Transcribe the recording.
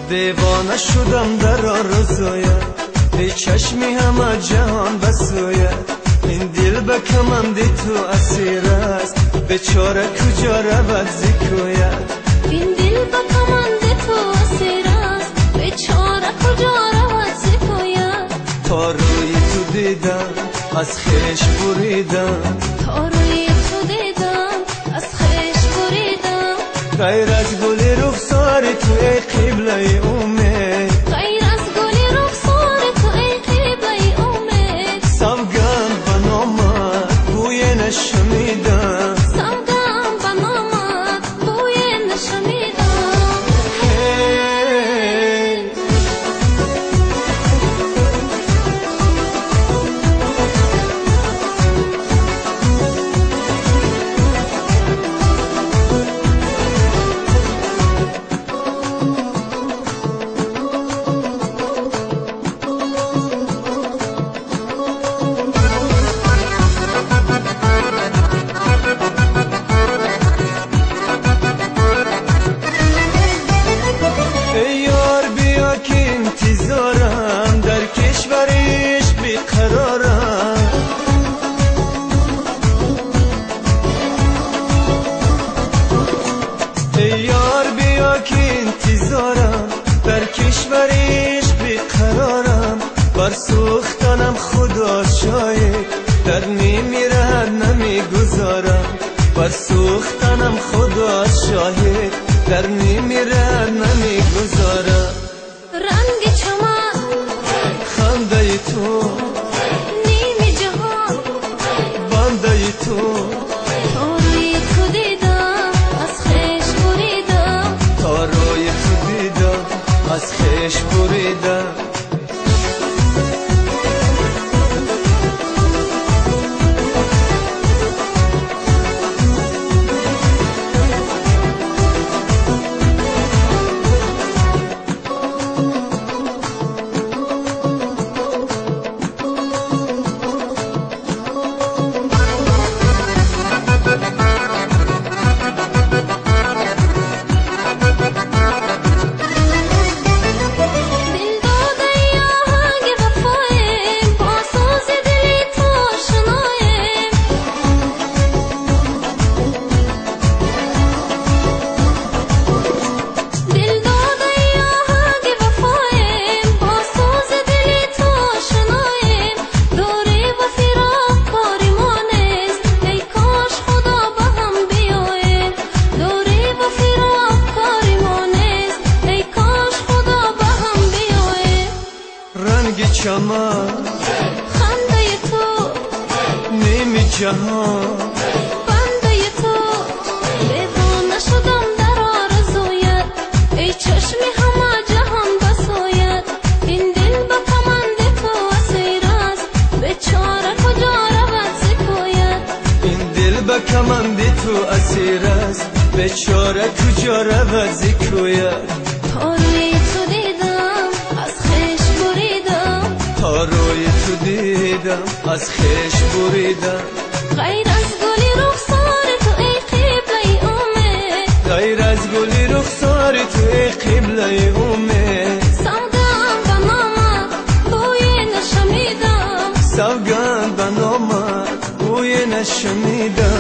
دیوانه شدم در آرزویت، ای چشمی همه جهان بسویت. این دل به کمند تو اسیر است، بیچاره کجا رود زیکویت. این دل به کمند تو اسیر است، بیچاره کجا رود زیکویت. تا روی تو دیدم از خویش بریدم، تا روی تو دیدم از خویش بریدم. غیر از گل رخسار تو ای قبله امید، غیر از گل رخسار تو ای قبله امید. سوگند به نامت بوی نشمیدم، سوگند به نامت بوی نشمیدم. انتظارم در کشورش بیقرارم، ای یار بیا که انتظارم در کشورش بیقرارم. بر سوختنم خدا شاید در نمیرد نمیگذارم، بر سوختنم خدا شاید در نمیرد نمیگذارم. رنگ چمن خنده تو نیم جهان بنده تو، تا روی تو دیدم از خویش بریدم. تا روی تو دیدم از خویش بریدم. چمن خنده تو نیم جهان بنده تو. دیوانه شدم در آرزویت، ای چشمی همه جهان بسویت. این دل به کمند تو اسیر است، بیچاره کجا رود زیکویت. این دل به کمند تو اسیر است، بیچاره کجا رود زیکویت. تا روی تو دیدم از خویش بریدم، تا روی تو دیدم از خویش بریدم. غیر از گل رخسار تو ای قبله امید، غیر از گل رخسار تو ای قبله امید. سوگند به نامت بوی نشمیدم، سوگند به نامت بوی نشمیدم.